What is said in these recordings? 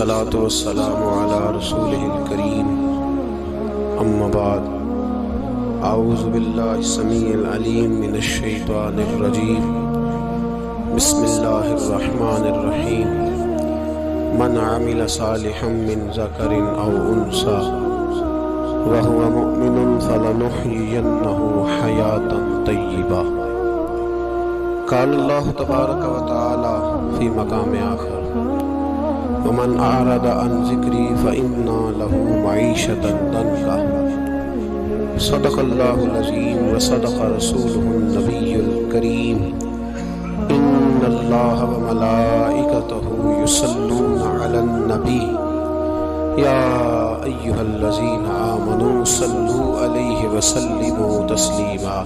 والصلاة والسلام على رسوله الكريم أما بعد أعوذ بالله السميع العليم من الشيطان الرجيم بسم الله الرحمن الرحيم من عمل صالحا من ذكر أو أنثى وهو مؤمن فلنحيينه حياة طيبة قال الله تبارك وتعالى في مقام آخر ومن أعرض عن ذكري فإن له معيشة ضنكا صدق الله العظيم وصدق رسوله النبي الكريم إن الله وملائكته يصلون على النبي يا أيها الذين آمنوا صلوا عليه وسلموا تسليما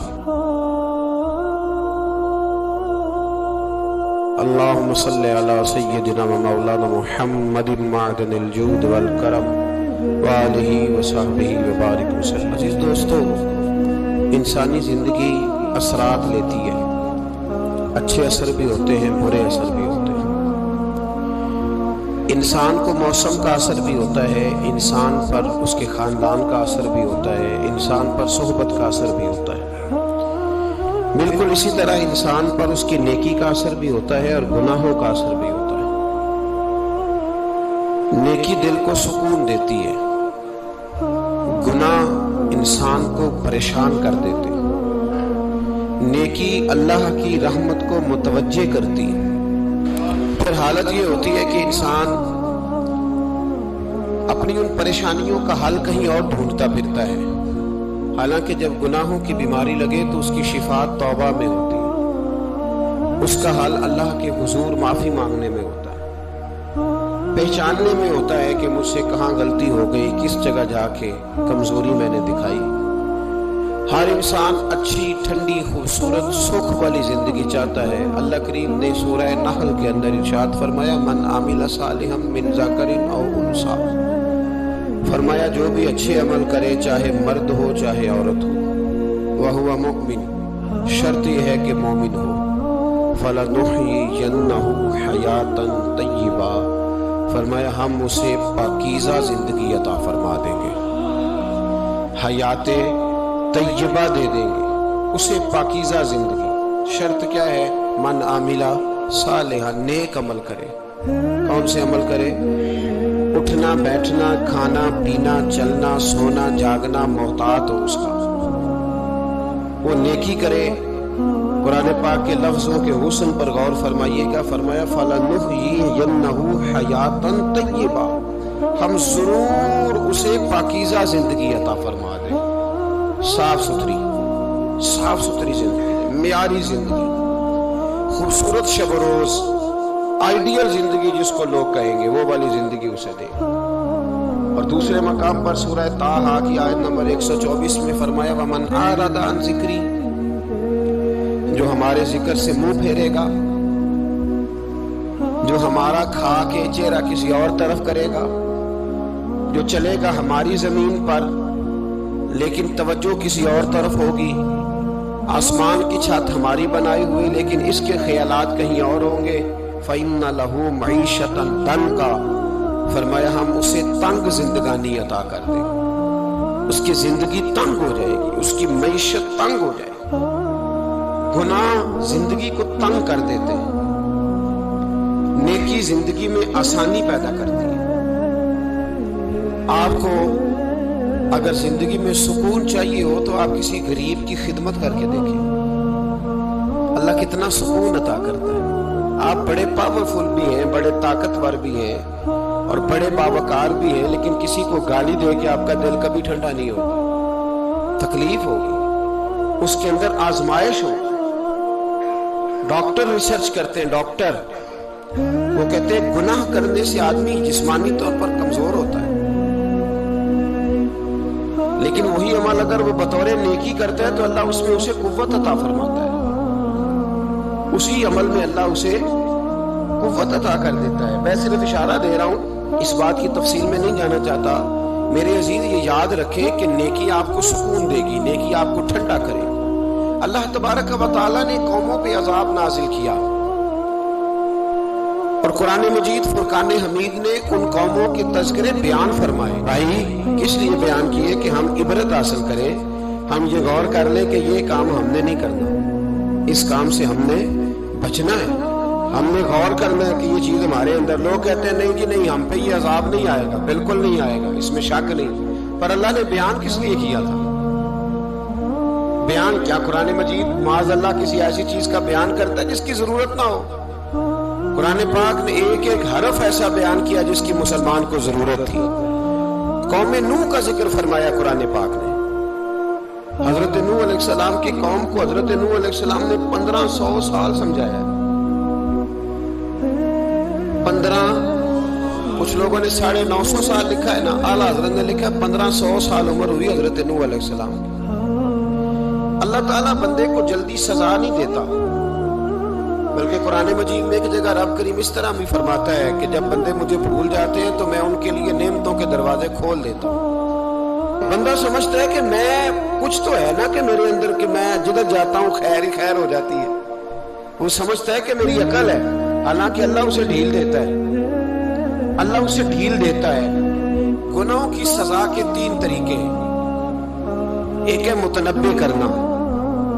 اللهم صل على سيدنا ومولانا محمد معدن الجود والکرم وآلہ وصحبہ وبارک وسلم۔ عزیز دوستو، انسانی زندگی اثرات لیتی ہے، اچھے اثر بھی ہوتے ہیں، برے اثر بھی ہوتے ہیں۔ انسان کو موسم کا اثر بھی ہوتا ہے، انسان پر اس کے خاندان کا اثر بھی ہوتا ہے، انسان پر صحبت کا اثر بھی ہوتا ہے۔ بالکل اسی طرح انسان پر اس کی نیکی کا اثر بھی ہوتا ہے اور گناہوں کا اثر بھی ہوتا ہے۔ نیکی دل کو سکون دیتی ہے، گناہ انسان کو پریشان کر دیتے ہیں۔ نیکی اللہ کی رحمت کو متوجہ کرتی ہے۔ پھر حالت یہ ہوتی ہے کہ انسان اپنی ان پریشانیوں کا حل کہیں اور ڈھونڈتا پھرتا ہے، حالانکہ جب گناہوں کی بیماری لگے تو اس کی شفا توبہ میں ہوتی ہے، اس کا حل اللہ کے حضور معافی مانگنے میں ہوتا ہے، پہچاننے میں ہوتا ہے کہ مجھ سے کہاں غلطی ہو گئی، کس جگہ جا کے کمزوری میں نے دکھائی۔ ہر انسان اچھی، ٹھنڈی، خوبصورت، سکھ والی زندگی چاہتا ہے۔ اللہ کریم نے سورہ نحل کے اندر ارشاد فرمایا من عمل صالحا من ذکر او انثی، فرمایا جو بھی اچھے عمل کرے، چاہے مرد ہو چاہے عورت ہو، وَهُوَ مُؤْمِنٌ، شرط یہ ہے کہ مومن ہو، فَلَنُحْيِيَنَّهُ حَيَاةً طَيِّبَةً، فرمایا ہم اسے پاکیزہ زندگی عطا فرما دیں گے، حیات طیبہ دے دیں گے اسے، پاکیزہ زندگی۔ شرط کیا ہے؟ من عاملہ صالحا، نیک عمل کرے۔ کون سے عمل کرے؟ اٹھنا بیٹھنا، کھانا پینا، چلنا سونا جاگنا محتاط ہو اس کا، وہ نیکی کرے۔ قرآن پاک کے لفظوں کے حسن پر غور فرمائیے گا، فرمایا فَلَنُحْيِيَنَّهُ حَيَاةً طَيِّبَةً، ہم ضرور اسے پاکیزہ زندگی عطا فرما دیں، صاف ستھری زندگی، معیاری زندگی، خوبصورت شب و روز، آئیڈیل زندگی جس کو لوگ کہیں گے، وہ والی زندگی اسے دے۔ اور دوسرے مقام پر سورہ طٰہٰ کی آیت نمبر 124 میں فرمایا وَمَنْ أَعْرَضَ عَنْ ذِكْرِي، جو ہمارے ذکر سے منہ پھیرے گا، جو ہمارا کھا کے چہرہ کسی اور طرف کرے گا، جو چلے گا ہماری زمین پر لیکن توجہ کسی اور طرف ہوگی، آسمان کی چھت ہماری بنائی ہوئی لیکن اس کے خیالات کہیں اور ہوں گے، فَإِنَّ لَهُ مَعِيشَةً ضَنْكًا، فرمایا ہم اسے تنگ زندگانی عطا کر دیں گے، اس کی زندگی تنگ ہو جائے گی، اس کی معیشت تنگ ہو جائے گی۔ گناہ زندگی کو تنگ کر دیتے ہیں، نیکی زندگی میں آسانی پیدا کرتی ہے۔ آپ کو اگر زندگی میں سکون چاہیے ہو تو آپ کسی غریب کی خدمت کر کے دیکھیں، اللہ کتنا سکون عطا کرتا ہے۔ آپ بڑے پاورفل بھی ہیں، بڑے طاقتور بھی ہیں اور بڑے باوقار بھی ہیں، لیکن کسی کو گالی دے کے آپ کا دل کبھی ٹھنڈا نہیں ہوگا، تکلیف ہوگی، اس کے اندر آزمائش ہوگی۔ ڈاکٹر ریسرچ کرتے ہیں، ڈاکٹر وہ کہتے ہیں گناہ کرنے سے آدمی جسمانی طور پر کمزور ہوتا ہے، لیکن وہی عمل اگر وہ بطور نیکی کرتا ہے تو اللہ اس میں اسے قوت عطا فرماتا ہے، اسی عمل میں اللہ اسے قوت عطا کر دیتا ہے۔ میں صرف اشارہ دے رہا ہوں، اس بات کی تفصیل میں نہیں جانا چاہتا۔ میرے عزیز یہ یاد رکھیں کہ نیکی آپ کو سکون دے گی، نیکی آپ کو ٹھنڈا کرے۔ اللہ تبارک و تعالیٰ نے قوموں پہ عذاب نازل کیا، اور قرآن مجید فرقان حمید نے ان قوموں کے تذکرے بیان فرمائے. بھائی کس لیے بیان کیے؟ کہ ہم عبرت حاصل کریں، ہم یہ غور کر لیں کہ یہ کام ہم نے نہیں کرنا، اس کام سے ہم نے بچنا ہے، ہم نے غور کرنا ہے کہ یہ چیز ہمارے اندر. لوگ کہتے ہیں نہیں جی نہیں، ہم پہ یہ عذاب نہیں آئے گا، بالکل نہیں آئے گا، اس میں شک نہیں. پر اللہ نے بیان کس لیے کیا تھا؟ بیان کیا قرآن مجید معاذ اللہ کسی ایسی چیز کا بیان کرتا ہے جس کی ضرورت نہ ہو؟ قرآن پاک نے ایک ایک حرف ایسا بیان کیا جس کی مسلمان کو ضرورت تھی. قوم نوح کا ذکر فرمایا قرآن پاک نے. حضرت نوح علیہ السلام کی قوم کو حضرت نوح علیہ السلام نے 1500 سال سمجھایا. 15، کچھ لوگوں نے 950 سال لکھا ہے نا، اعلیٰ حضرت نے لکھا ہے 1500 سال عمر ہوئی حضرت نوح علیہ السلام کی. اللہ تعالیٰ بندے کو جلدی سزا نہیں دیتا، بلکہ قرآن مجید میں ایک جگہ رب کریم اس طرح بھی فرماتا ہے کہ جب بندے مجھے بھول جاتے ہیں تو میں ان کے لیے نعمتوں کے دروازے کھول دیتا ہوں. بندہ سمجھتا ہے کہ میں کچھ تو ہے نا کہ میرے اندر، کہ میں جدھر جاتا ہوں خیر ہی خیر ہو جاتی ہے. وہ سمجھتا ہے کہ میری عقل ہے، حالانکہ اللہ اسے ڈھیل دیتا ہے. اللہ اسے ڈھیل دیتا ہے. گناہوں کی سزا کے 3 طریقے ہیں. ایک ہے متنبع کرنا،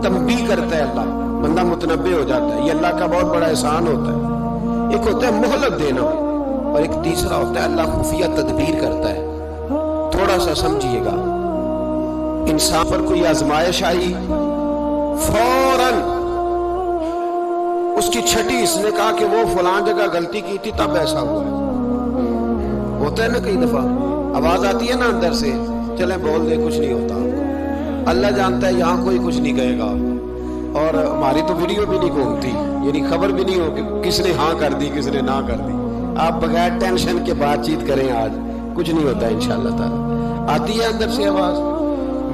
تنبیہ کرتا ہے اللہ، بندہ متنبع ہو جاتا ہے، یہ اللہ کا بہت بڑا احسان ہوتا ہے. ایک ہوتا ہے مہلت دینا، اور ایک تیسرا ہوتا ہے اللہ خفیہ تدبیر کرتا ہے. تھوڑا سا سمجھیے گا، انسان پر کوئی آزمائش آئی، فوراً اس کی چھٹی اس نے کہا کہ وہ فلاں جگہ غلطی کی تھی تب ایسا ہوا ہے. ہوتا ہے نا کئی دفعہ آواز آتی ہے نا اندر سے، چلیں بول دے کچھ نہیں ہوتا. اللہ جانتا ہے یہاں کوئی کچھ نہیں کہے گا، اور ہماری تو ویڈیو بھی نہیں گھومتی، یعنی خبر بھی نہیں ہو کہ کس نے ہاں کر دی کس نے نہ کر دی. آپ بغیر ٹینشن کے بات چیت کریں، آج کچھ نہیں ہوتا انشاءاللہ تعالی. آتی ہے اندر سے آواز.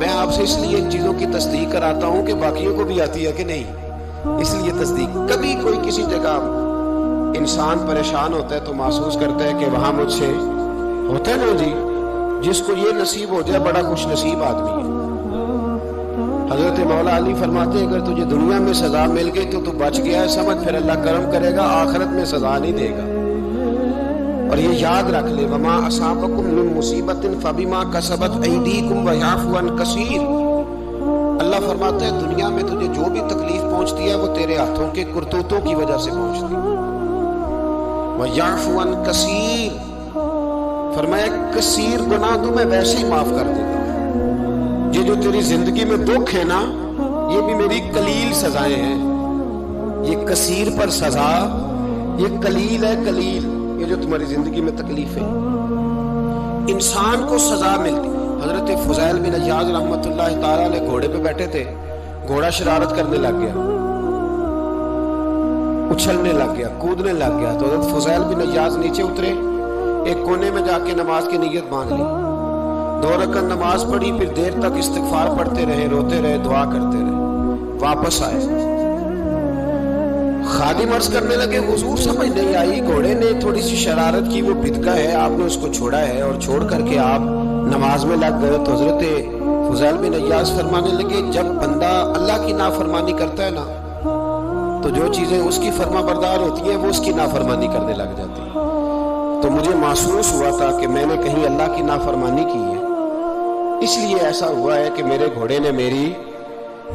میں آپ سے اس لیے ان چیزوں کی تصدیق کراتا ہوں کہ باقیوں کو بھی آتی ہے کہ نہیں، اس لیے تصدیق. کبھی کوئی کسی جگہ انسان پریشان ہوتا ہے تو محسوس کرتا ہے کہ وہاں مجھ سے ہوتا ہے نا جی، جس کو یہ نصیب ہو جائے بڑا خوش نصیب آدمی ہے. حضرت مولا علی فرماتے ہیں اگر تجھے دنیا میں سزا مل گئی تو تو بچ گیا ہے، سمجھ پھر اللہ کرم کرے گا، آخرت میں سزا نہیں دے گا. اور یہ یاد رکھ لے، وما اصابکم من مصیبت فبما کسبت ایدیکم ویعفو عن کثیر. اللہ فرماتا ہے دنیا میں تجھے جو بھی تکلیف پہنچتی ہے وہ تیرے ہاتھوں کے کرتوتوں کی وجہ سے پہنچتی ہے. ویعفو عن کثیر، فرمایا کثیر گناہ تو میں ویسے ہی معاف کر دیتا ہوں. یہ جو تیری زندگی میں دکھ ہے نا، یہ بھی میری قلیل سزائیں ہیں. یہ کثیر پر سزا، یہ قلیل ہے. قلیل یہ جو تمہاری زندگی میں تکلیف ہے، انسان کو سزا ملتی. حضرت فضیل بن عیاض رحمۃ اللہ تعالی علیہ گھوڑے پہ بیٹھے تھے، گھوڑا شرارت کرنے لگ گیا، اچھلنے لگ گیا، کودنے لگ گیا. تو حضرت فضیل بن عیاض نیچے اترے، ایک کونے میں جا کے نماز کی نیت باندھ لی، 2 رکعت نماز پڑھی، پھر دیر تک استغفار پڑھتے رہے، روتے رہے، دعا کرتے رہے. واپس آئے، خادم عرض کرنے لگے حضور سمجھ نہیں آئی، گھوڑے نے تھوڑی سی شرارت کی، وہ بدکا ہے، آپ نے اس کو چھوڑا ہے اور چھوڑ کر کے آپ نماز میں لگ گئے. تو حضرت فضیل بن عیاض فرمانے لگے جب بندہ اللہ کی نافرمانی کرتا ہے نا تو جو چیزیں اس کی فرما بردار ہوتی ہیں وہ اس کی نافرمانی کرنے لگ جاتی ہیں. تو مجھے محسوس ہوا تھا کہ میں نے کہیں اللہ کی نافرمانی کی ہے، اس لیے ایسا ہوا ہے کہ میرے گھوڑے نے میری،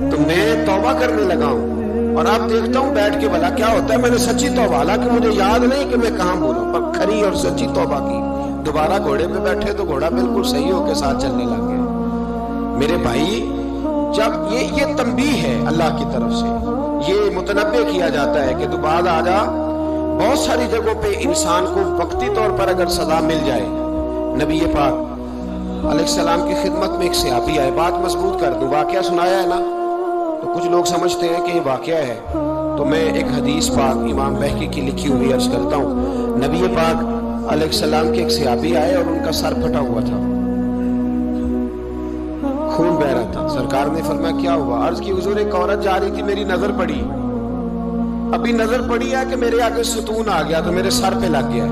تو میں توبہ کرنے لگا ہوں. اور آپ دیکھتا ہوں بیٹھ کے بھلا کیا ہوتا ہے. میں نے سچی توبہ، حالانکہ مجھے یاد نہیں کہ میں کہاں بولوں، پر کھری اور سچی توبہ کی. دوبارہ گھوڑے پہ بیٹھے تو گھوڑا بالکل صحیح ہو کے ساتھ چلنے لگ گیا. میرے بھائی، جب یہ تنبیہ ہے اللہ کی طرف سے، یہ متنبع کیا جاتا ہے کہ تو بعد آ جا. بہت ساری جگہوں پہ انسان کو وقتی طور پر اگر سزا مل جائے، نبی پاک علیہ السلام کی خدمت میں ایک صحابی آئے، بات مضبوط کر دوں، واقعہ سنایا ہے نا تو کچھ لوگ سمجھتے ہیں کہ یہ واقعہ ہے، تو میں ایک حدیث پاک امام بہقی کی لکھی ہوئی عرض کرتا ہوں. نبی پاک علیہ السلام کے ایک صحابی آئے اور ان کا سر پھٹا ہوا تھا، خون بہ رہا تھا. سرکار نے فرمایا کیا ہوا؟ عرض کی حضور ایک عورت جا رہی تھی، میری نظر پڑی، ابھی نظر پڑی ہے کہ میرے آگے ستون آ گیا تو میرے سر پہ لگ گیا.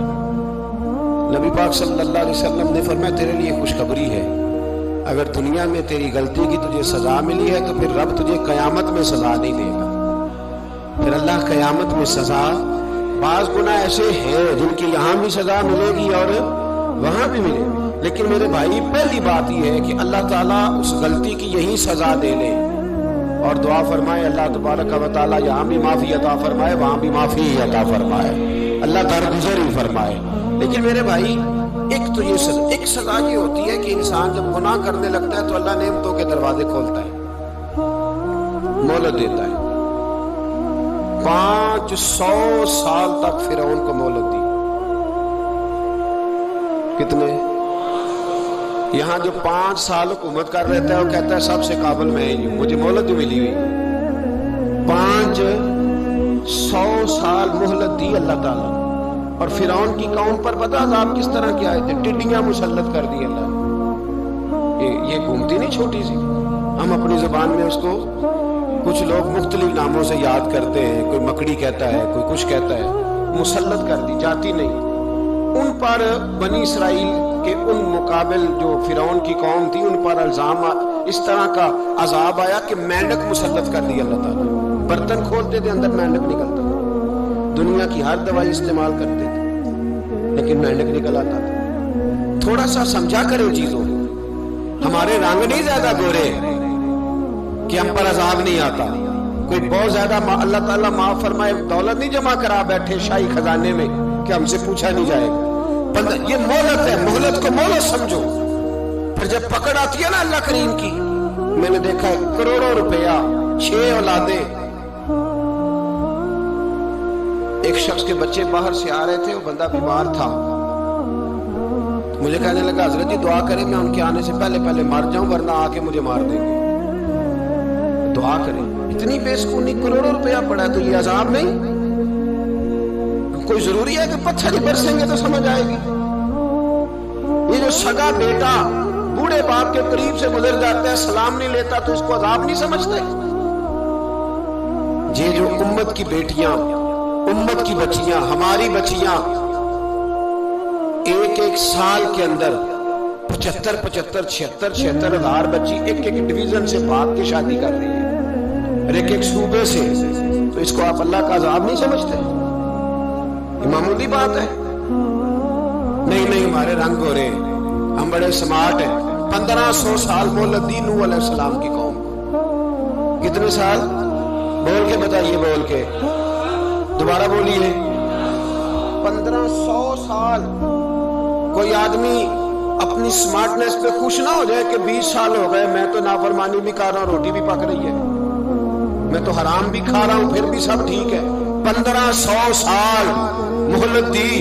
نبی پاک صلی اللہ علیہ وسلم نے فرمایا تیرے لیے خوشخبری ہے، اگر دنیا میں تیری غلطی کی تجھے سزا ملی ہے تو پھر رب تجھے قیامت میں سزا نہیں دے گا. پھر اللہ قیامت میں سزا بعض گناہ ایسے ہیں جن کی یہاں بھی سزا ملے گی اور وہاں بھی ملے گی، لیکن میرے بھائی پہلی بات یہ ہے کہ اللہ تعالیٰ اس غلطی کی یہی سزا دے لے، اور دعا فرمائے اللہ تبارک و تعالیٰ یہاں بھی معافی عطا فرمائے، وہاں بھی معافی عطا فرمائے، اللہ درگزر ہی فرمائے۔ لیکن میرے بھائی ایک تو یہ ایک سزا یہ ہوتی ہے کہ انسان جب گناہ کرنے لگتا ہے تو اللہ نعمتوں کے دروازے کھولتا ہے، مہلت دیتا ہے۔ 500 سال تک فرعون کو مہلت دی۔ کتنے؟ یہاں جو 5 سال حکومت کر رہتا ہے وہ کہتا ہے سب سے قابل میں ہی ہوں، مجھے مہلت بھی ملی ہوئی۔ 500 سال مہلت دی اللہ تعالیٰ، اور فرعون کی قوم پر پتہ عذاب کس طرح کیا ہے؟ ٹڈیاں مسلط کر دی اللہ نے۔ یہ گھومتی نہیں چھوٹی سی، ہم اپنی زبان میں اس کو کچھ لوگ مختلف ناموں سے یاد کرتے ہیں، کوئی مکڑی کہتا ہے، کوئی کچھ کہتا ہے، مسلط کر دی، جاتی نہیں۔ ان پر بنی اسرائیل کے ان مقابل جو فرعون کی قوم تھی ان پر الزام اس طرح کا عذاب آیا کہ مینڈک مسلط کر دی اللہ تعالیٰ۔ برتن کھولتے تھے اندر مینڈک نکلتا تھا، دنیا کی ہر دوائی استعمال کرتے تھے لیکن مینڈک نکل آتا تھا۔ تھوڑا سا سمجھا کرے چیزوں، ہمارے رنگ نہیں زیادہ گورے کہ ہم پر عذاب نہیں آتا، کوئی بہت زیادہ اللہ تعالیٰ معاف فرمائے دولت نہیں جمع کرا بیٹھے شاہی خزانے میں کہ ہم سے پوچھا نہیں جائے گا۔ یہ مہلت ہے، مہلت کو مہلت سمجھو۔ پھر جب پکڑ آتی ہے نا اللہ کریم کی، میں نے دیکھا ہے کروڑوں روپیہ، 6 اولادیں۔ ایک شخص کے بچے باہر سے آ رہے تھے، وہ بندہ بیمار تھا، مجھے کہنے لگا حضرت جی دعا کریں میں ان کے آنے سے پہلے مر جاؤں ورنہ آ کے مجھے مار دیں گے، دعا کریں۔ اتنی بے سکونی، کروڑوں روپیہ پڑا ہے تو یہ عذاب نہیں؟ کوئی ضروری ہے کہ پتھر ہی برسیں گے تو سمجھ آئے گی؟ یہ جو سگا بیٹا بوڑھے باپ کے قریب سے گزر جاتا ہے، سلام نہیں لیتا تو اس کو عذاب نہیں سمجھتے؟ یہ جو امت کی بیٹیاں، امت کی بچیاں، ہماری بچیاں ایک سال کے اندر 75,000 ہزار بچی ایک ڈویژن سے بھاگ کے شادی کر رہی ہے، ایک صوبے سے، تو اس کو آپ اللہ کا عذاب نہیں سمجھتے؟ معمولی بات ہے؟ نہیں ہمارے رنگ ہو رہے ہیں، ہم بڑے سمارٹ ہیں۔ 1500 سال مہلت دی نوح علیہ السلام کی قوم کو۔ کتنے سال؟ بول کے بتائیے، بول کے دوبارہ بولیے۔ 1500 سال۔ کوئی آدمی اپنی سمارٹنس پہ خوش نہ ہو جائے کہ 20 سال ہو گئے میں تو نافرمانی بھی کر رہا ہوں، روٹی بھی پک رہی ہے، میں تو حرام بھی کھا رہا ہوں پھر بھی سب ٹھیک ہے۔ 1500 سال مہلت دی۔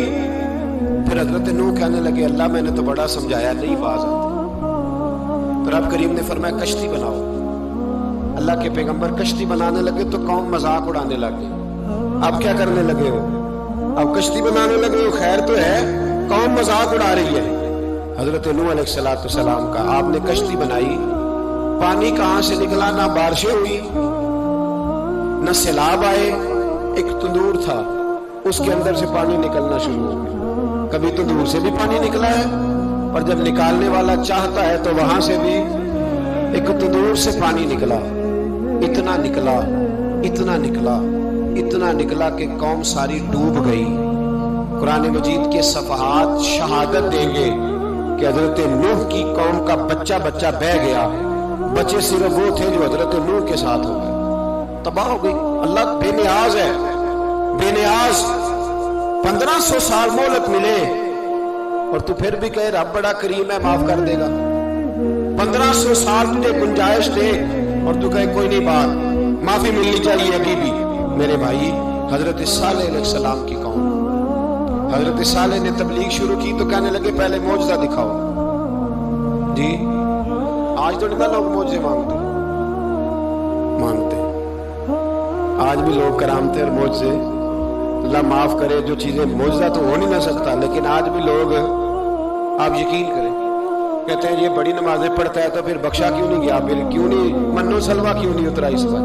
پھر حضرت نوح کہنے لگے اللہ میں نے تو بڑا سمجھایا نہیں باز آتے۔ پھر اب کریم نے فرمایا کشتی بناؤ۔ اللہ کے پیغمبر کشتی بنانے لگے تو قوم مذاق اڑانے لگے۔ اب کیا کرنے لگے ہو؟ اب کشتی بنانے لگے ہو، خیر تو ہے، قوم مذاق اڑا رہی ہے۔ حضرت نوح علیہ السلام کا آپ نے کشتی بنائی، پانی کہاں سے نکلا؟ نہ بارشیں ہوئی نہ سیلاب آئے، ایک تندور تھا اس کے اندر سے پانی نکلنا شروع ہو گیا۔ کبھی تندور سے بھی پانی نکلا ہے، اور جب نکالنے والا چاہتا ہے تو وہاں سے بھی ایک تندور سے پانی نکلا۔ اتنا نکلا، اتنا نکلا، اتنا نکلا کہ قوم ساری ڈوب گئی۔ قرآن مجید کے صفحات شہادت دیں گے کہ حضرت نوح کی قوم کا بچہ بہ گیا، بچے صرف وہ تھے جو حضرت نوح کے ساتھ ہو گئے، تباہ ہو گئی۔ اللہ بے نیاز ہے، بے نیاز۔ 1500 سال مہلت ملے اور تو پھر بھی کہے رب بڑا کریم ہے معاف کر دے گا۔ 1500 سال تجھے گنجائش دے اور تو کہے کوئی نہیں، بات معافی ملنی چاہیے ابھی بھی۔ میرے بھائی حضرت صالح علیہ السلام کی قوم، حضرت صالح نے تبلیغ شروع کی تو کہنے لگے پہلے معجزہ دکھاؤ۔ جی آج تو نہیں لوگ معجزے مانگتے، آج بھی لوگ کرامتے اور معجزے، اللہ معاف کرے، جو چیزیں معجزہ تو ہو نہیں نہ سکتا، لیکن آج بھی لوگ، آپ یقین کریں، کہتے ہیں یہ بڑی نمازیں پڑھتا ہے تو پھر بخشا کیوں نہیں گیا، پھر کیوں نہیں منو سلوا کیوں نہیں اترا اس پر،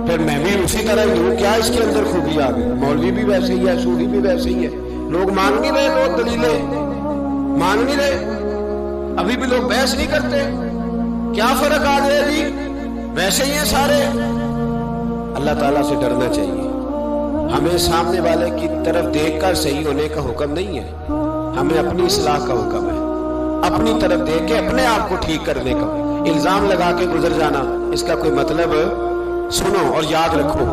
پھر میں بھی اسی طرح ہی ہوں، کیا اس کے اندر خوبی آ گئی؟ مولوی بھی ویسے ہی ہے، صوفی بھی ویسے ہی ہے، لوگ مان نہیں رہے، لوگ دلیلیں مان نہیں رہے، ابھی بھی لوگ بحث نہیں کرتے، کیا فرق آ گیا جی؟ ویسے ہی ہیں سارے۔ اللہ تعالیٰ سے ڈرنا چاہیے، ہمیں سامنے والے کی طرف دیکھ کر صحیح ہونے کا حکم نہیں ہے، ہمیں اپنی اصلاح کا حکم ہے، اپنی طرف دیکھ کے اپنے آپ کو ٹھیک کرنے کا۔ الزام لگا کے گزر جانا اس کا کوئی مطلب سنو اور یاد رکھو۔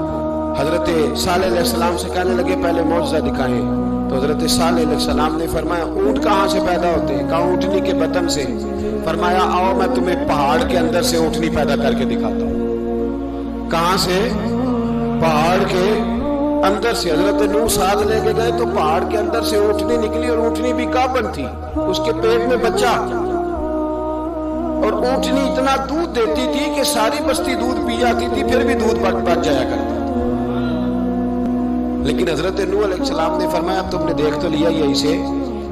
حضرت صالح علیہ السلام سے کہنے لگے پہلے معجزہ دکھائیں، تو حضرت صالح علیہ السلام نے فرمایا اونٹ کہاں سے پیدا ہوتے ہیں؟ کہا اونٹنی کے بطن سے۔ فرمایا آؤ میں تمہیں پہاڑ کے اندر سے اونٹنی پیدا کر کے دکھاتا ہوں۔ کہاں سے؟ پہاڑ کے اندر سے۔ حضرت نوح ساتھ لے کے گئے تو پہاڑ کے اندر سے اونٹنی نکلی، اور اونٹنی بھی گابن تھی، اس کے پیٹ میں بچہ، اور اونٹنی اتنا دودھ دیتی تھی کہ ساری بستی دودھ پی جاتی تھی، پھر بھی دودھ بچ جایا کرتا تھا۔ لیکن حضرت نوح علیہ السلام نے فرمایا اب تم نے دیکھ تو لیا یہی سے،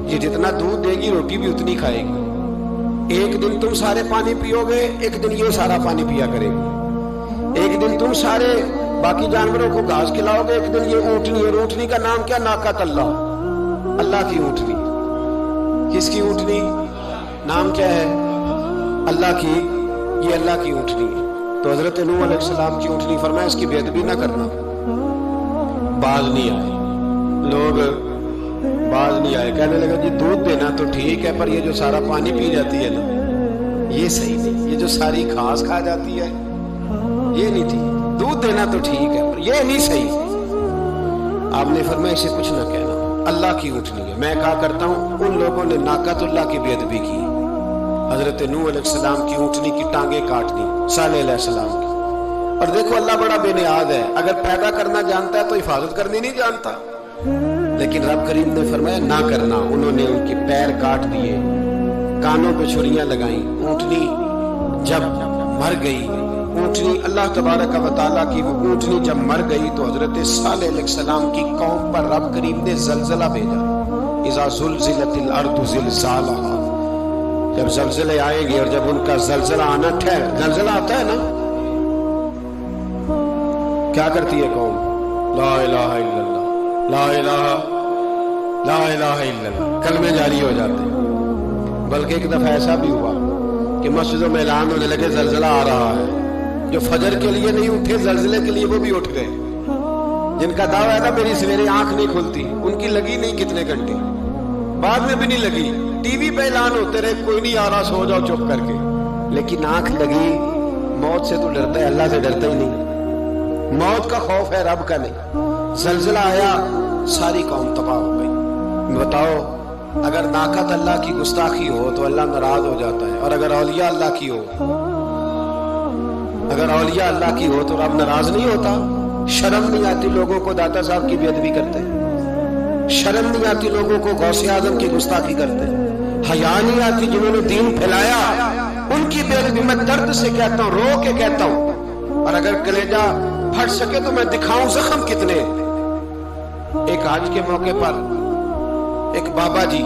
یہ جتنا دودھ دے گی روٹی بھی اتنی کھائے گی۔ ایک دن تم سارے پانی پیو گے، ایک دن یہ سارا پانی پیا کرے گی۔ ایک دن تم سارے باقی جانوروں کو گھاس کھلاؤ گے، ایک دن یہ اونٹنی، اور اونٹنی کا نام کیا؟ ناقۃ اللہ، اللہ کی اونٹنی۔ کس کی اونٹنی؟ نام کیا ہے؟ اللہ کی، یہ اللہ کی اونٹنی ہے۔ تو حضرت نوح علیہ السلام کی اونٹنی فرمایا اس کی بے ادبی نہ کرنا۔ باز نہیں آئے لوگ، باز نہیں آئے، کہنے لگا جی دودھ دینا تو ٹھیک ہے، پر یہ جو سارا پانی پی جاتی ہے نا یہ صحیح نہیں، یہ جو ساری گھاس کھا جاتی ہے یہ نہیں ٹھیک، دودھ دینا تو ٹھیک ہے پر یہ نہیں صحیح۔ آپ نے فرمایا اسے کچھ نہ کہنا، اللہ کی اونٹنی ہے۔ میں کہا کرتا ہوں ان لوگوں نے ناقۃ اللہ کی بے ادبی کی، حضرت نوح علیہ السلام کی اونٹنی کی ٹانگیں کاٹ دی، صالح علیہ السلام کی۔ اور دیکھو اللہ بڑا بے نیاز ہے، اگر پیدا کرنا جانتا ہے تو حفاظت کرنی نہیں جانتا، لیکن رب کریم نے فرمایا نہ کرنا۔ انہوں نے ان کے پیر کاٹ دیے، کانوں پہ چھریاں لگائیں۔ اونٹنی جب مر گئی، اونٹنی اللہ تبارک و تعالیٰ کی وہ اونٹنی جب مر گئی تو حضرت صالح علیہ السلام کی قوم پر رب کریم نے زلزلہ بھیجا۔ اذا زلزلت الارض زلزالہا، جب زلزلے آئیں گے، اور جب ان کا زلزلہ آنا زلزلہ آتا ہے نا، کیا کرتی ہے قوم؟ لا الہ الا اللہ، لا الہ الا اللہ، کلمے جاری ہو جاتے ہیں۔ بلکہ ایک دفعہ ایسا بھی ہوا کہ مسجدوں میں اعلان ہونے لگے زلزلہ آ رہا ہے، جو فجر کے لیے نہیں اٹھے زلزلے کے لیے وہ بھی اٹھ گئے، جن کا دعویٰ ہے نا میری سویرے آنکھ نہیں کھلتی، ان کی لگی نہیں کتنے گھنٹے، بعد میں بھی نہیں لگی، ٹی وی پہ اعلان ہوتے رہے کوئی نہیں آ رہا سو جاؤ چپ کر کے، لیکن آنکھ لگی۔ موت سے تو ڈرتا ہے، اللہ سے ڈرتا ہی نہیں، موت کا خوف ہے رب کا نہیں۔ زلزلہ آیا، ساری قوم تباہ ہو گئی۔ بتاؤ اگر ناقۃ اللہ کی گستاخی ہو تو اللہ ناراض ہو جاتا ہے، اور اگر اولیاء اللہ کی ہو، اگر اولیاء اللہ کی ہو تو رب ناراض نہیں ہوتا؟ شرم نہیں آتی لوگوں کو داتا صاحب کی بے ادبی کرتے، شرم نہیں آتی لوگوں کو غوث اعظم کی گستاخی کرتے، حیا نہیں آتی جنہوں نے دین پھیلایا ان کی بے ادبی؟ میں درد سے کہتا ہوں، رو کے کہتا ہوں، اور اگر کلیجہ پھٹ سکے تو میں دکھاؤں زخم کتنے۔ ایک حج کے موقع پر ایک بابا جی،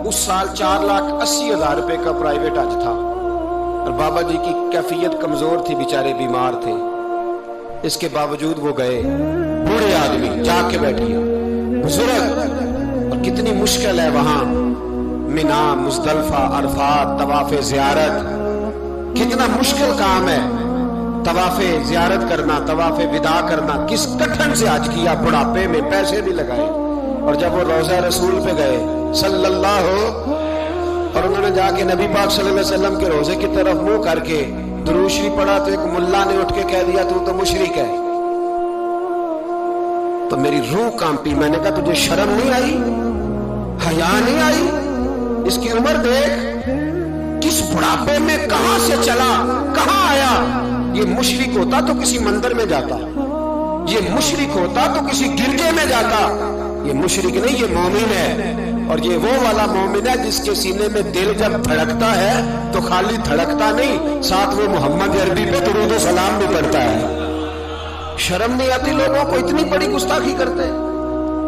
اس سال 4,80,000 روپے کا پرائیویٹ حج تھا، اور بابا جی کی کیفیت کمزور تھی، بیچارے بیمار تھے، اس کے باوجود وہ گئے، بوڑھے آدمی جا کے بیٹھے، بزرگ، اور کتنی مشکل ہے وہاں منا، مزدلفہ، عرفات، طواف زیارت، کتنا مشکل کام ہے طواف زیارت کرنا، طواف وداع کرنا، کس کٹھن سے حج کیا، بڑھاپے میں پیسے بھی لگائے، اور جب وہ روضہ رسول پہ گئے صلی اللہ، اور انہوں نے جا کے نبی پاک صلی اللہ علیہ وسلم کے روزے کی طرف منہ کر کے درود شریف پڑھا تو ایک ملا نے اٹھ کے کہہ دیا تو تو مشرک ہے۔ تو میری روح کانپی، میں نے کہا تجھے شرم نہیں آئی، حیا نہیں آئی؟ اس کی عمر دیکھ، کس بڑھاپے میں کہاں سے چلا، کہاں آیا۔ یہ مشرک ہوتا تو کسی مندر میں جاتا، یہ مشرک ہوتا تو کسی گرجے میں جاتا، یہ مشرک نہیں، یہ مومن ہے، اور یہ وہ والا مومن ہے جس کے سینے میں دل جب دھڑکتا ہے تو خالی دھڑکتا نہیں، ساتھ وہ محمد عربی پہ درود و سلام بھی پڑھتا ہے۔ شرم نہیں آتی لوگوں کو؟ اتنی بڑی گستاخی کرتے،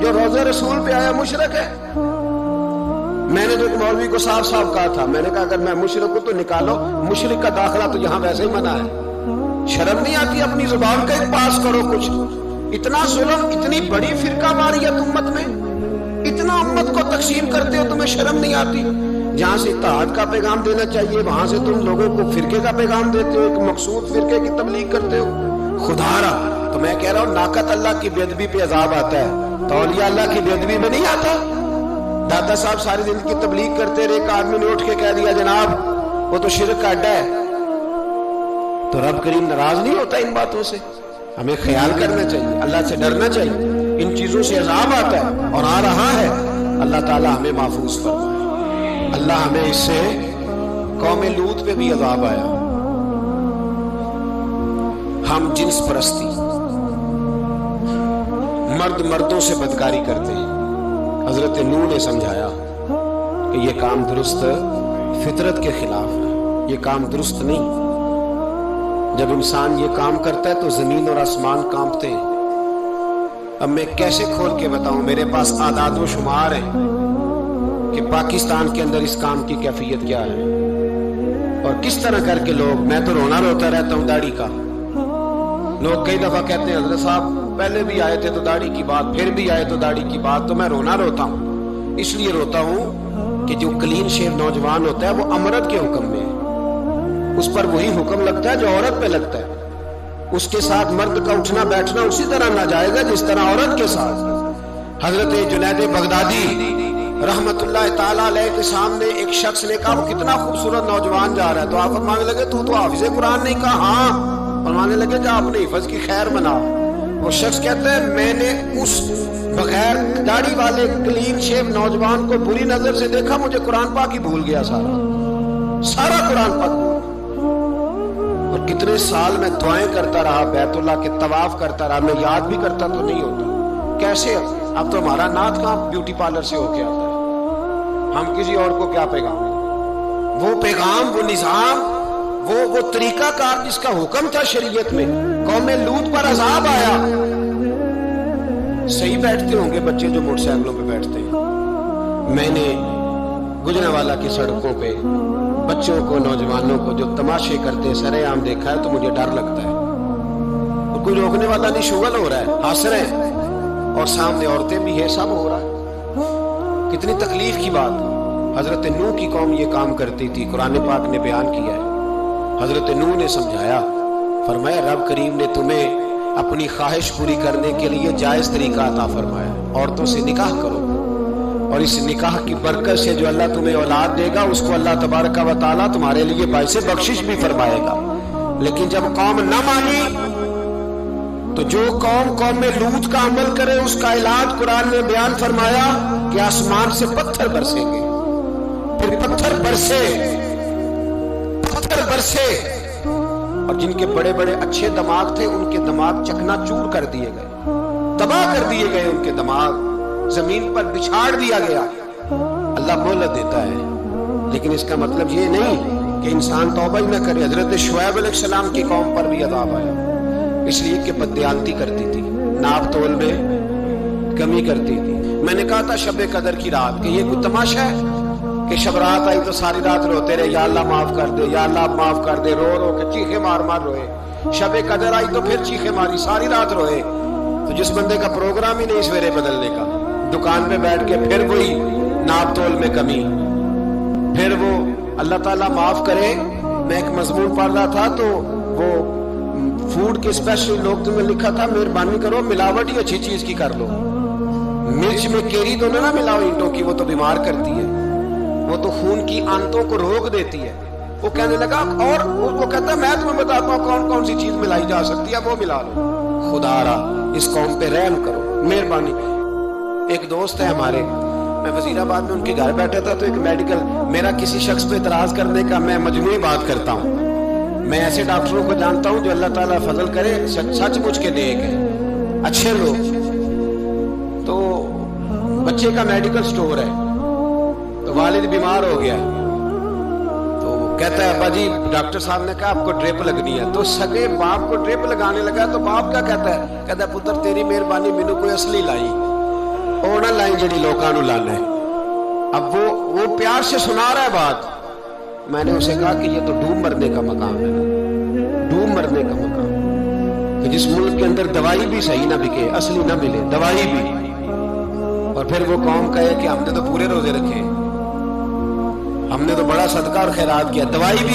جو روزہ رسول پہ آیا مشرک ہے۔ میں نے جو مولوی کو صاف صاف کہا تھا، میں نے کہا اگر میں مشرک ہوں تو نکالو، مشرک کا داخلہ تو یہاں ویسے ہی منع ہے۔ شرم نہیں آتی؟ اپنی زبان کا ایک پاس کرو کچھ۔ اتنا ظلم، اتنی بڑی فرقہ واریت امت میں، اتنا امت کو تقسیم کرتے ہو، تمہیں شرم نہیں آتی؟ جہاں سے اتحاد کا پیغام دینا چاہیے وہاں سے تم لوگوں کو فرقے کا پیغام دیتے ہو، ایک مقصود فرقے کی تبلیغ کرتے ہو۔ خدا را تو میں کہہ رہا ہوں ناقت اللہ کی بے ادبی پہ عذاب آتا ہے تو اولیاء اللہ کی بے ادبی میں نہیں آتا. دادا صاحب ساری زندگی تبلیغ کرتے رہے, ایک آدمی نے اٹھ کے کہہ دیا جناب وہ تو شرک کا اڈا ہے, تو رب کریم ناراض نہیں ہوتا ان باتوں سے؟ ہمیں خیال کرنا چاہیے, اللہ سے ڈرنا چاہیے. ان چیزوں سے عذاب آتا ہے اور آ رہا ہے, اللہ تعالیٰ ہمیں محفوظ فرمائے. اللہ ہمیں اس سے, قوم لوط پہ بھی عذاب آیا. ہم جنس پرستی, مرد مردوں سے بدکاری کرتے ہیں. حضرت نوح نے سمجھایا کہ یہ کام درست, فطرت کے خلاف ہے, یہ کام درست نہیں. جب انسان یہ کام کرتا ہے تو زمین اور آسمان کانپتے ہیں. اب میں کیسے کھول کے بتاؤں, میرے پاس اعداد و شمار ہیں کہ پاکستان کے اندر اس کام کی کیفیت کیا ہے اور کس طرح کر کے لوگ, میں تو رونا روتا رہتا ہوں داڑھی کا. لوگ کئی دفعہ کہتے ہیں حضرت صاحب پہلے بھی آئے تھے تو داڑھی کی بات, پھر بھی آئے تو داڑھی کی بات, تو میں رونا روتا ہوں. اس لیے روتا ہوں کہ جو کلین شیو نوجوان ہوتا ہے وہ امرت کے حکم میں ہے, اس پر وہی حکم لگتا ہے جو عورت پہ لگتا ہے. اس کے ساتھ مرد کا اٹھنا بیٹھنا اسی طرح ناجائز ہے جس طرح عورت کے ساتھ. حضرت جنید بغدادی رحمت اللہ تعالیٰ علیہ کے سامنے ایک شخص نے کہا وہ کتنا خوبصورت نوجوان جا رہا ہے, تو آپ فرمانے لگے تو حافظ قرآن نہیں؟ کہا ہاں. فرمانے لگے جا اپنے حفظ کی خیر منا. وہ شخص کہتا ہے میں نے اس بغیر داڑھی والے کلین شیو نوجوان کو بری نظر سے دیکھا, مجھے قرآن پاک ہی بھول گیا, سارا قرآن پاک. اور کتنے سال میں دعائیں کرتا رہا, بیت اللہ کے طواف کرتا رہا, میں یاد بھی کرتا تو نہیں ہوتا. کیسے اب تو ہمارا نعت کام بیوٹی پارلر سے ہو کے آتا ہے, ہم کسی اور کو کیا پیغام دیں؟ وہ پیغام, وہ نظام, وہ طریقہ کار جس کا حکم تھا شریعت میں. قوم لوط پر عذاب آیا. صحیح بیٹھتے ہوں گے بچے جو موٹر سائیکلوں پہ بیٹھتے ہیں. میں نے گجرانوالہ کی سڑکوں پہ بچوں کو, نوجوانوں کو جو تماشے کرتے سرے عام دیکھا ہے تو مجھے ڈر لگتا ہے. اور کوئی روکنے والا نہیں, شغل ہو رہا ہے, ہنس رہے ہیں اور سامنے عورتیں بھی ہیں, سب ہو رہا ہے. کتنی تکلیف کی بات. حضرت نوح کی قوم یہ کام کرتی تھی, قرآن پاک نے بیان کیا ہے. حضرت نوح نے سمجھایا, فرمایا رب کریم نے تمہیں اپنی خواہش پوری کرنے کے لیے جائز طریقہ عطا فرمایا, عورتوں سے نکاح کرو, اور اس نکاح کی برکت سے جو اللہ تمہیں اولاد دے گا اس کو اللہ تبارک و تعالیٰ تمہارے لیے باعث بخشش بھی فرمائے گا. لیکن جب قوم نہ مانی تو جو قوم میں لوط کا عمل کرے اس کا علاج قرآن نے بیان فرمایا کہ آسمان سے پتھر برسیں گے. پھر پتھر برسے اور جن کے بڑے بڑے اچھے دماغ تھے ان کے دماغ چکنا چور کر دیے گئے, تباہ کر دیے گئے, ان کے دماغ زمین پر بچھاڑ دیا گیا. اللہ مہلت دیتا ہے لیکن اس کا مطلب یہ نہیں کہ انسان توبہ ہی نہ کرے. حضرت شعیب علیہ السلام کی قوم پر بھی عذاب آیا, اس لیے کہ بددیانتی کرتی تھی, ناپ تول میں کمی کرتی تھی. میں نے کہا تھا شب قدر کی رات کہ یہ کوئی تماشا ہے کہ شب رات آئی تو ساری رات روتے رہے, یا اللہ معاف کر دے, یا اللہ معاف کر دے, رو رو کے چیخے مار مار روئے. شب قدر آئی تو پھر چیخے ماری, ساری رات روئے. تو جس بندے کا پروگرام ہی نہیں سویرے بدلنے کا, دکان پہ بیٹھ کے پھر وہی ناپ تول میں کمی, پھر وہ اللہ تعالیٰ معاف کرے. میں ایک مضمون پڑھ رہا تھا تو وہ فوڈ کے اسپیشل لوگ تمہیں لکھا تھا مہربانی کرو ملاوٹ ہی اچھی چیز کی کر لو, مرچ میں کیری تو نہ ملاؤ اینٹوں کی, وہ تو بیمار کرتی ہے, وہ تو خون کی آنتوں کو روک دیتی ہے. وہ کہنے لگا اور وہ کہتا ہے میں تمہیں بتاتا ہوں کون کون سی چیز ملائی جا سکتی ہے, وہ ملا لو. خدا را اس قوم پہ رحم کرو, مہربانی. ایک دوست ہے ہمارے, میں وزیر آباد میں ان کے گھر بیٹھا تھا تو ایک میڈیکل, میرا کسی شخص پہ اعتراض کرنے کا میں مجموعی بات کرتا ہوں. میں ایسے ڈاکٹروں کو جانتا ہوں جو اللہ تعالیٰ فضل کرے سچ مچ کے نیک ہیں, اچھے لوگ. تو بچے کا میڈیکل سٹور ہے, تو والد بیمار ہو گیا, تو کہتا ہے ابا جی ڈاکٹر صاحب نے کہا آپ کو ڈرپ لگنی ہے. تو سگے باپ کو ڈرپ لگانے لگا تو باپ کیا کہتا ہے, کہتا ہے پتر تیری مہربانی مینوں کوئی اصلی لائی, اور نہ لائیں جڑی لوکاں نوں لانا ہے. اب وہ پیار سے سنا رہا ہے بات. میں نے اسے کہا کہ یہ تو ڈوب مرنے کا مقام ہے, ڈوب مرنے کا مقام, کہ جس ملک کے اندر دوائی بھی صحیح نہ بکے, اصلی نہ ملے دوائی بھی, اور پھر وہ قوم کہے کہ ہم نے تو پورے روزے رکھے, ہم نے تو بڑا صدقہ اور خیرات کیا, دوائی بھی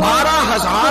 12,000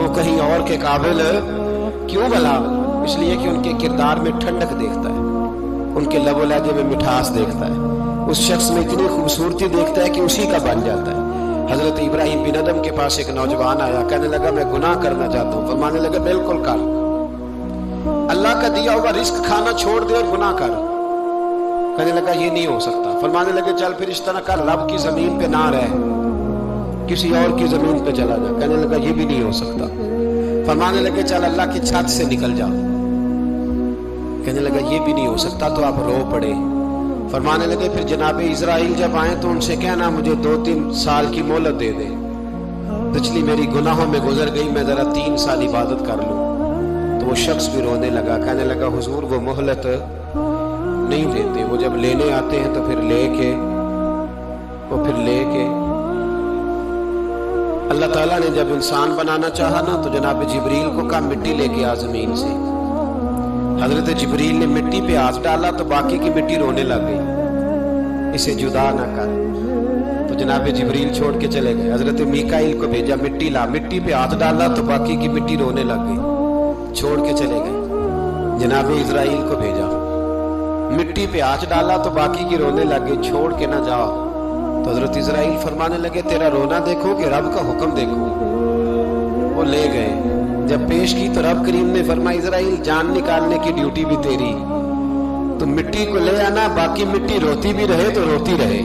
وہ کہیں اور کے قابل کیوں بھلا؟ اس لیے کہ ان کے کردار میں ٹھنڈک دیکھتا ہے، ان کے لب و لہجے میں مٹھاس دیکھتا ہے، اس شخص میں اتنی خوبصورتی دیکھتا ہے کہ اسی کا بن جاتا ہے۔ حضرت ابراہیم بن ادم کے پاس ایک نوجوان آیا، کہنے لگا میں گناہ کرنا چاہتا ہوں۔ فرمانے لگا بالکل کر، اللہ کا دیا ہوا رزق کھانا چھوڑ دے اور گناہ کر۔ کہنے لگا یہ نہیں ہو سکتا۔ فرمانے لگے چل پھر اس طرح کر، رب کی زمین پہ نہ رہ، کسی اور کی زمین پہ چلا جا۔ کہنے لگا یہ بھی نہیں ہو سکتا۔ فرمانے لگے چل اللہ کی چھت سے نکل جا۔ کہنے لگا یہ بھی نہیں ہو سکتا، تو آپ رو پڑے۔ فرمانے لگے پھر جناب اسرائیل جب آئیں تو ان سے کہنا مجھے 2-3 سال کی مہلت دے دے، پچھلی میری گناہوں میں گزر گئی، میں ذرا 3 سال عبادت کر لوں۔ تو وہ شخص بھی رونے لگا، کہنے لگا حضور وہ مہلت نہیں دیتے، وہ جب لینے آتے ہیں تو پھر لے کے اللہ تعالیٰ نے جب انسان بنانا چاہا نا تو جناب جبریل کو کہا مٹی لے کے آ زمین سے۔ حضرت جبریل نے مٹی پہ ہاتھ ڈالا تو باقی کی مٹی رونے لگ گئی، اسے جدا نہ کر۔ تو جناب جبریل چھوڑ کے چلے گئے۔ حضرت میکائیل کو بھیجا، مٹی لا، مٹی پہ ہاتھ ڈالا تو باقی کی مٹی رونے لگ گئی، چھوڑ کے چلے گئے۔ جناب اسرائیل کو بھیجا، مٹی پہ ہاتھ ڈالا تو باقی کی رونے لگ گئی، چھوڑ کے نہ جاؤ۔ تو حضرت اسرائیل فرمانے لگے تیرا رونا دیکھو کہ رب کا حکم دیکھو۔ وہ لے گئے، جب پیش کی تو رب کریم نے فرمایا اسرائیل جان نکالنے کی ڈیوٹی بھی تیری، تو مٹی کو لے آنا، باقی مٹی روتی بھی رہے تو روتی رہے،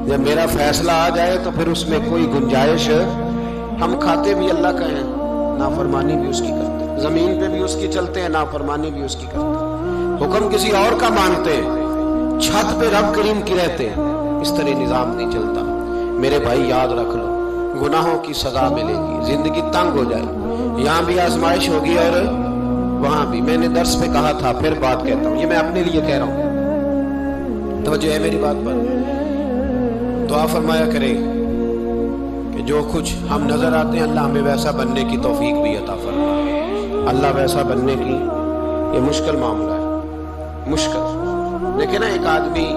جب میرا فیصلہ آ جائے تو پھر اس میں کوئی گنجائش، ہم کھاتے بھی اللہ کا ہیں، نافرمانی بھی اس کی کرتے ہیں، زمین پہ بھی اس کی چلتے ہیں، نافرمانی بھی اس کی کرتے ہیں، حکم کسی اور کا مانتے ہیں، چھت پہ رب کریم کی رہتے ہیں۔ اس طرح نظام نہیں چلتا۔ میرے بھائی یاد رکھ لو، گناہوں کی سزا ملے گی، زندگی تنگ ہو جائے، یہاں بھی آزمائش ہوگی اور وہاں بھی۔ میں نے درس پہ کہا تھا، پھر بات کہتا ہوں، یہ میں اپنے لیے کہہ رہا ہوں، توجہ ہے میری بات پر۔ دعا فرمایا کرے کہ جو کچھ ہم نظر آتے ہیں اللہ ہمیں ویسا بننے کی توفیق بھی عطا فرمائے۔ اللہ ویسا بننے کی یہ مشکل معاملہ ہے، مشکل۔ لیکن ایک آدمی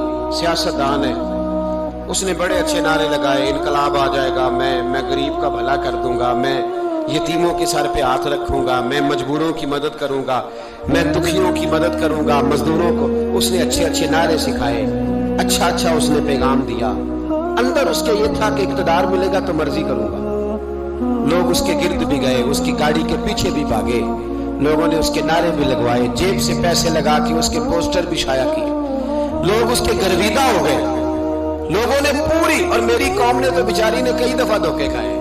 سیاستدان ہے، اس نے بڑے اچھے نعرے لگائے، انقلاب آ جائے گا، میں غریب کا بھلا کر دوں گا، میں یتیموں کے سر پہ ہاتھ رکھوں گا، میں مجبوروں کی مدد کروں گا، میں دکھیوں کی مدد کروں گا، مزدوروں کو۔ اس نے اچھے اچھے نعرے سکھائے، اچھا اس نے پیغام دیا، اندر اس کے یہ تھا کہ اقتدار ملے گا تو مرضی کروں گا۔ لوگ اس کے گرد بھی گئے، اس کی گاڑی کے پیچھے بھی بھاگے، لوگوں نے اس کے نعرے بھی لگوائے، جیب سے پیسے لگا کے اس کے پوسٹر بھی شائع کیے، لوگ اس کے گرویدہ ہو گئے، لوگوں نے پوری، اور میری قوم نے تو بیچاری نے کئی دفعہ دھوکے کھائے۔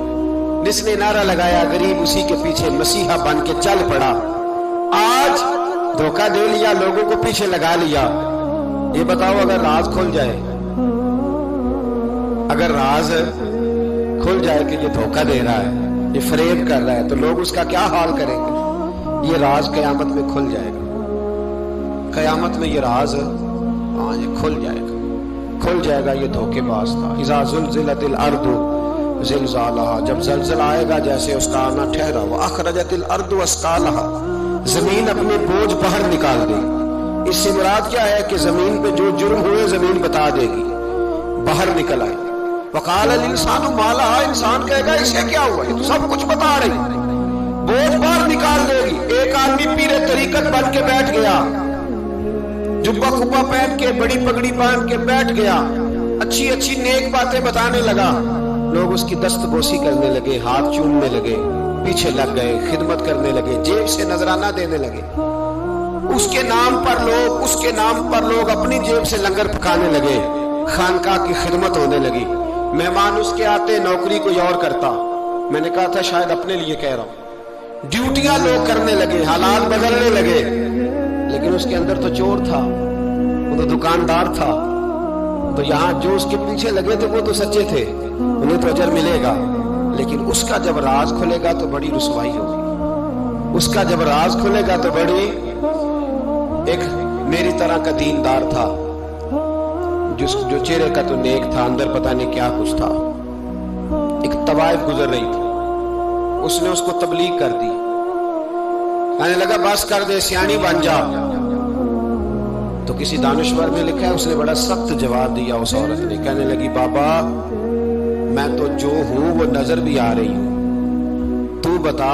جس نے نعرہ لگایا غریب اسی کے پیچھے مسیحا بن کے چل پڑا، آج دھوکہ دے لیا، لوگوں کو پیچھے لگا لیا۔ یہ بتاؤ اگر راز کھل جائے، اگر راز کھل جائے کہ یہ دھوکہ دے رہا ہے، یہ فریب کر رہا ہے، تو لوگ اس کا کیا حال کریں گے؟ یہ راز قیامت میں کھل جائے گا، قیامت میں یہ راز یہ کھل جائے گا، کھل جائے گا یہ دھوکے باز تھا۔ اذا زلزلت الارض زلزالہا، جب زلزلہ آئے گا جیسے اس کا آنا ٹھہرا، واخرجت الارض اثقالہا، زمین اپنے بوجھ باہر نکال دے۔ اس سے مراد کیا ہے کہ زمین پہ جو جرم ہوئے زمین بتا دے گی، باہر نکل آئے۔ وقال الانسان ما لہا، انسان کہے گا اسے کیا ہوا، یہ تو سب کچھ بتا رہی، بوجھ باہر نکال دے گی۔ ایک آدمی پیر طریقت بن کے بیٹھ گیا، جبہ کبا پہن کے، بڑی پگڑی باندھ کے بیٹھ گیا، اچھی اچھی نیک باتیں بتانے لگا، لوگ اس کی دست بوسی کرنے لگے، ہاتھ چومنے لگے، پیچھے لگ گئے، خدمت کرنے لگے، جیب سے نذرانہ دینے لگے، اس کے نام پر لوگ اپنی جیب سے لنگر پکانے لگے، خانقاہ کی خدمت ہونے لگی، مہمان اس کے آتے، نوکری کوئی اور کرتا۔ میں نے کہا تھا شاید اپنے لیے کہہ رہا ہوں، ڈیوٹیاں لوگ کرنے لگے، حالات بدلنے لگے، لیکن اس کے اندر تو چور تھا، وہ تو دکاندار تھا، تو یہاں جو اس کے پیچھے لگے تھے وہ تو سچے تھے، انہیں تو اجر ملے گا، لیکن اس کا جب راز کھلے گا تو بڑی رسوائی ہوگی، اس کا جب راز کھلے گا تو بڑی۔ ایک میری طرح کا دیندار تھا، جو چہرے کا تو نیک تھا، اندر پتہ نہیں کیا کچھ تھا۔ ایک طوائف گزر رہی تھی، اس نے اس کو تبلیغ کر دی، کہنے لگا بس کر دے، سیانی بن جا۔ تو کسی دانشور نے لکھا ہے اس نے بڑا سخت جواب دیا اس عورت نے، کہنے لگی بابا میں تو جو ہوں وہ نظر بھی آ رہی ہوں، تو بتا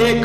1,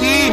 3,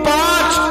5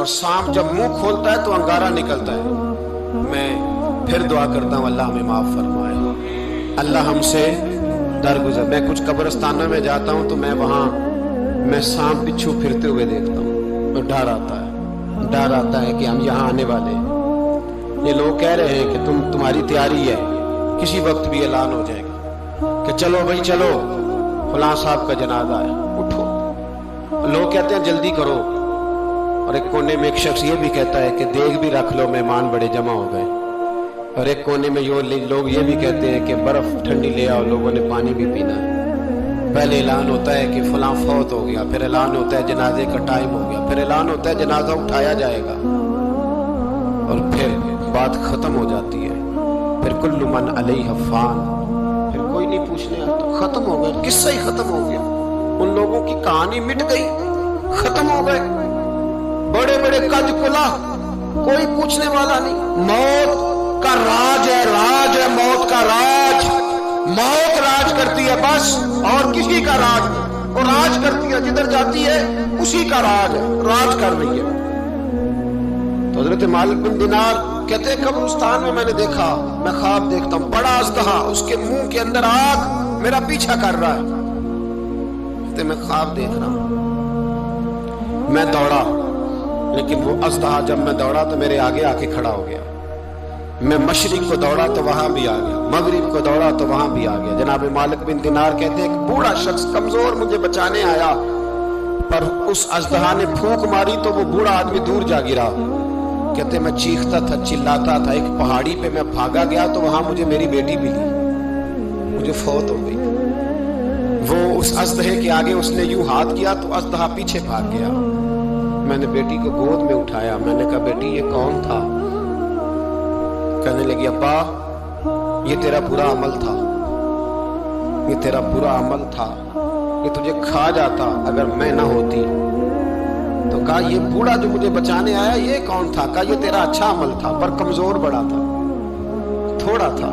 اور سانپ جب منہ کھولتا ہے تو انگارہ نکلتا ہے. میں پھر دعا کرتا ہوں اللہ ہمیں معاف فرمائے، اللہ ہم سے درگزر. میں کچھ قبرستانوں میں جاتا ہوں تو میں وہاں سانپ بچھو پھرتے ہوئے دیکھتا ہوں اور ڈر آتا ہے کہ ہم یہاں آنے والے ہیں. یہ لوگ کہہ رہے ہیں کہ تمہاری تیاری ہے، کسی وقت بھی اعلان ہو جائے گا کہ چلو بھائی چلو فلاں صاحب کا جنازہ ہے، اٹھو. لوگ کہتے ہیں جلدی کرو، اور ایک کونے میں ایک شخص یہ بھی کہتا ہے کہ دیگ بھی رکھ لو، مہمان بڑے جمع ہو گئے. اور ایک کونے میں لوگ یہ بھی کہتے ہیں کہ برف ٹھنڈی لے آؤ، لوگوں نے پانی بھی پینا ہے. پہلے اعلان ہوتا ہے کہ فلاں فوت ہو گیا، پھر اعلان ہوتا ہے جنازے کا ٹائم ہو گیا، پھر اعلان ہوتا ہے جنازہ اٹھایا جائے گا، اور پھر بات ختم ہو جاتی ہے. پھر کل من علیہ فان، پھر کوئی نہیں پوچھنے آتا. ختم ہو گیا، قصہ ہی ختم ہو گیا. ان لوگوں کی کہانی مٹ گئی، ختم ہو گئے. بڑے بڑے کج کلا، کوئی پوچھنے والا نہیں. موت کا راج ہے، موت کا راج. موت راج کرتی ہے بس، اور کسی کا راج نہیں. وہ راج کرتی ہے، جدھر جاتی ہے اسی کا راج ہے، راج کر رہی ہے. تو حضرت مالک بن دینار کہتے ہیں قبرستان میں نے دیکھا، میں خواب دیکھتا ہوں بڑا اژدہا، اس کے منہ کے اندر آگ میرا پیچھا کر رہا ہے. کہتے میں خواب دیکھ رہا ہوں. میں دوڑا، لیکن وہ اژدہا جب میں دوڑا تو میرے آگے آ کے کھڑا ہو گیا. میں مشرق کو دوڑا تو وہاں بھی آ گیا، مغرب کو دوڑا تو وہاں بھی آ گیا. جناب مالک بن دینار کہتے ہیں کہ بوڑھا شخص کمزور مجھے بچانے آیا، پر اس اژدہا نے پھونک ماری تو وہ بوڑھا آدمی دور جا گرا. کہتے میں چیختا تھا، چلاتا تھا. ایک پہاڑی پہ میں بھاگا گیا تو وہاں مجھے میری بیٹی ملی، مجھے فوت ہو گئی. وہ اس اژدہے کے آگے اس نے یوں ہاتھ کیا تو اژدہا پیچھے بھاگ گیا. میں نے بیٹی کو گود میں اٹھایا، میں نے کہا بیٹی یہ کون تھا؟ کہنے لگی ابا یہ تیرا برا عمل تھا، یہ تیرا برا عمل تھا، یہ تجھے کھا جاتا اگر میں نہ ہوتی. تو کہا یہ بوڑھا جو مجھے بچانے آیا یہ کون تھا؟ کہا یہ تیرا اچھا عمل تھا، پر کمزور بڑا تھا، تھوڑا تھا.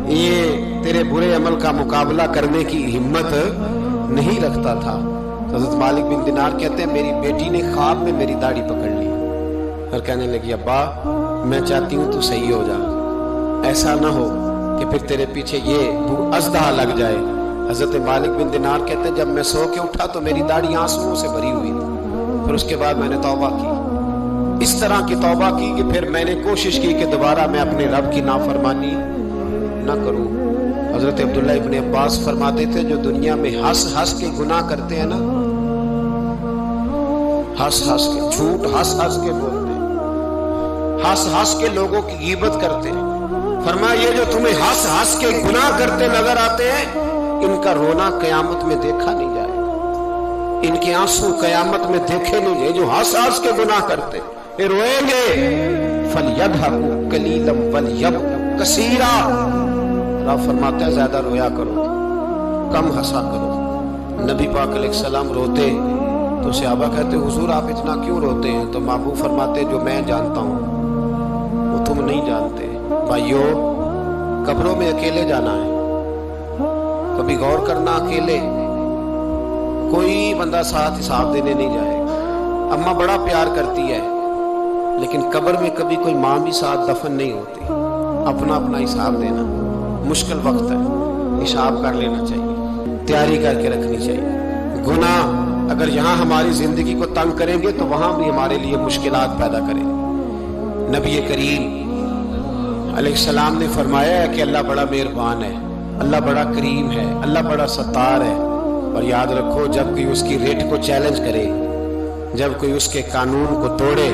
یہ تیرے برے عمل کا مقابلہ کرنے کی ہمت نہیں رکھتا تھا. حضرت مالک بن دینار کہتے ہیں میری بیٹی نے خواب میں میری داڑھی پکڑ لی اور کہنے لگی ابا میں چاہتی ہوں تو صحیح ہو جا، ایسا نہ ہو کہ پھر تیرے پیچھے یہ اژدہا لگ جائے. حضرت مالک بن دینار کہتے ہیں جب میں سو کے اٹھا تو میری داڑھی آنسوؤں سے بھری ہوئی تھی. پھر اس کے بعد میں نے توبہ کی، اس طرح کی توبہ کی کہ پھر میں نے کوشش کی کہ دوبارہ میں اپنے رب کی نافرمانی نہ کروں. حضرت عبداللہ ابن عباس فرماتے تھے جو دنیا میں ہنس ہنس کے گناہ کرتے ہیں نا، ہنس ہنس کے جھوٹ ہنس ہنس کے بولتے ہیں، ہنس ہنس کے لوگوں کی غیبت کرتے ہیں، فرمایا یہ جو تمہیں ہنس ہنس کے گناہ کرتے نظر آتے ہیں ان کا رونا قیامت میں دیکھا نہیں جائے گا، ان کے آنسو قیامت میں دیکھے نہیں جائے. جو ہنس ہنس کے گناہ کرتے یہ روئیں گے. فَلْيَضْحَكُوا قَلِيلًا وَلْيَبْكُوا كَثِيرًا. آپ فرماتے ہیں زیادہ رویا کرو، کم ہنسا کرو. نبی پاک علیہ السلام روتے تو صحابہ کہتے حضور آپ اتنا کیوں روتے ہیں؟ تو محبوب فرماتے جو میں جانتا ہوں وہ تم نہیں جانتے. بھائیو قبروں میں اکیلے جانا ہے، کبھی غور کرنا، اکیلے کوئی بندہ ساتھ حساب دینے نہیں جائے گا. اماں بڑا پیار کرتی ہے لیکن قبر میں کبھی کوئی ماں بھی ساتھ دفن نہیں ہوتی. اپنا اپنا حساب دینا مشکل وقت ہے، حساب کر لینا چاہیے، تیاری کر کے رکھنی چاہیے. گناہ اگر یہاں ہماری زندگی کو تنگ کریں گے تو وہاں بھی ہمارے لیے مشکلات پیدا کریں گے. نبی کریم علیہ السلام نے فرمایا ہے کہ اللہ بڑا مہربان ہے، اللہ بڑا کریم ہے، اللہ بڑا ستار ہے. اور یاد رکھو جب کوئی اس کی ریٹ کو چیلنج کرے، جب کوئی اس کے قانون کو توڑے،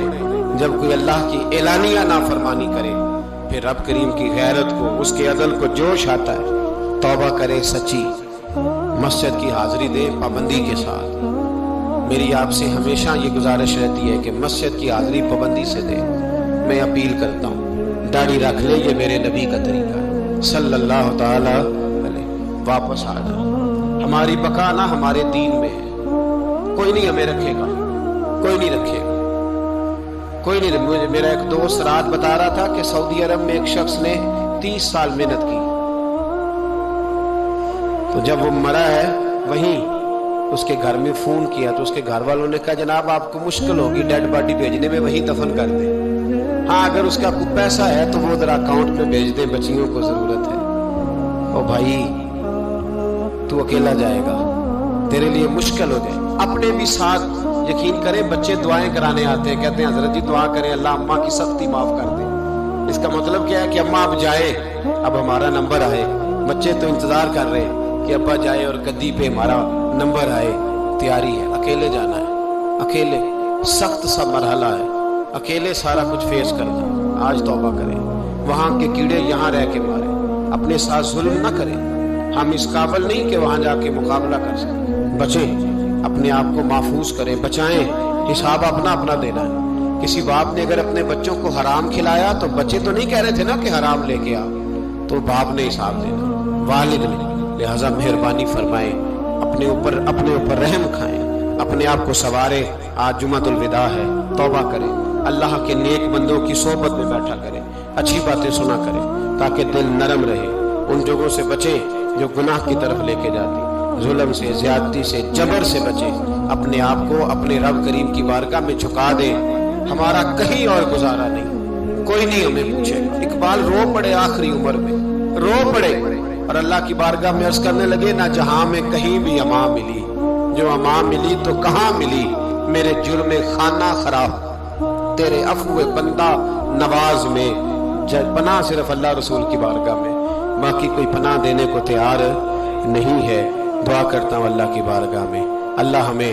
جب کوئی اللہ کی اعلانیہ نافرمانی کرے، پھر رب کریم کی غیرت کو، اس کے عدل کو جوش آتا ہے. توبہ کرے سچی، مسجد کی حاضری دے پابندی کے ساتھ. میری آپ سے ہمیشہ یہ گزارش رہتی ہے کہ مسجد کی حاضری پابندی سے دے. میں اپیل کرتا ہوں داڑھی رکھ لے، یہ میرے نبی کا طریقہ ہے صلی اللہ تعالی علیہ. واپس آ جائے، ہماری بقا نہ ہمارے دین میں ہے. کوئی نہیں ہمیں رکھے گا، کوئی نہیں رکھے گا، کوئی نہیں. میرا ایک دوست رات بتا رہا تھا کہ سعودی عرب میں ایک شخص نے 30 سال محنت کی، تو جب وہ مرا ہے وہیں اس کے گھر میں فون کیا تو اس کے گھر والوں نے کہا جناب آپ کو مشکل ہوگی ڈیڈ باڈی بھیجنے میں، وہیں دفن کر دیں، ہاں اگر اس کا کوئی پیسہ ہے تو وہ ذرا اکاؤنٹ میں بھیج دیں، بچیوں کو ضرورت ہے۔ او بھائی تو اکیلا جائے گا، تیرے لیے مشکل ہو جائے۔ اپنے بھی ساتھ یقین کریں بچے دعائیں کرانے آتے ہیں، کہتے ہیں حضرت جی دعا کریں اللہ اماں کی سختی معاف کر دے۔ اس کا مطلب کیا ہے کہ اماں اب جائے، اب ہمارا نمبر آئے۔ بچے تو انتظار کر رہے ہیں کہ ابا جائے اور گدی پہ ہمارا نمبر آئے، تیاری ہے۔ اکیلے جانا ہے، اکیلے سخت سا مرحلہ ہے، اکیلے سارا کچھ فیس کرنا۔ آج توبہ کریں، وہاں کے کیڑے یہاں رہ کے مارے، اپنے ساتھ ظلم نہ کریں۔ ہم اس قابل نہیں کہ وہاں جا کے مقابلہ کر سکیں۔ بچیں، اپنے آپ کو محفوظ کریں، بچائیں، حساب اپنا اپنا دینا ہے۔ کسی باپ نے اگر اپنے بچوں کو حرام کھلایا تو بچے تو نہیں کہہ رہے تھے نا کہ حرام لے کے آ، تو باپ نے حساب دینا، والد نے۔ لہٰذا مہربانی فرمائیں، اپنے اوپر رحم کھائیں، اپنے آپ کو سنواریں۔ آج جمعۃ الوداع ہے، توبہ کریں، اللہ کے نیک بندوں کی صحبت میں بیٹھا کریں، اچھی باتیں سنا کریں تاکہ دل نرم رہے۔ ان جگہوں سے بچیں جو گناہ کی طرف لے کے جاتی، ظلم سے، زیادتی سے، جبر سے بچیں۔ اپنے آپ کو اپنے رب کریم کی بارگاہ میں جھکا دیں۔ ہمارا کہیں اور گزارا نہیں، کوئی نہیں ہمیں پوچھے۔ اقبال رو پڑے آخری عمر میں، رو پڑے اور اللہ کی بارگاہ میں عرض کرنے لگے نہ جہاں میں کہیں بھی اماں ملی، جو اماں ملی تو کہاں ملی، میرے جرم خانہ خراب، تیرے عفو بندہ نواز میں۔ پناہ صرف اللہ رسول کی بارگاہ میں، باقی کوئی پناہ دینے کو تیار نہیں ہے۔ دعا کرتا ہوں اللہ کی بارگاہ میں اللہ ہمیں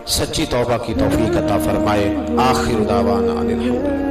سچی توبہ کی توفیق عطا فرمائے۔ آخر دعوانا ان الحمدللہ۔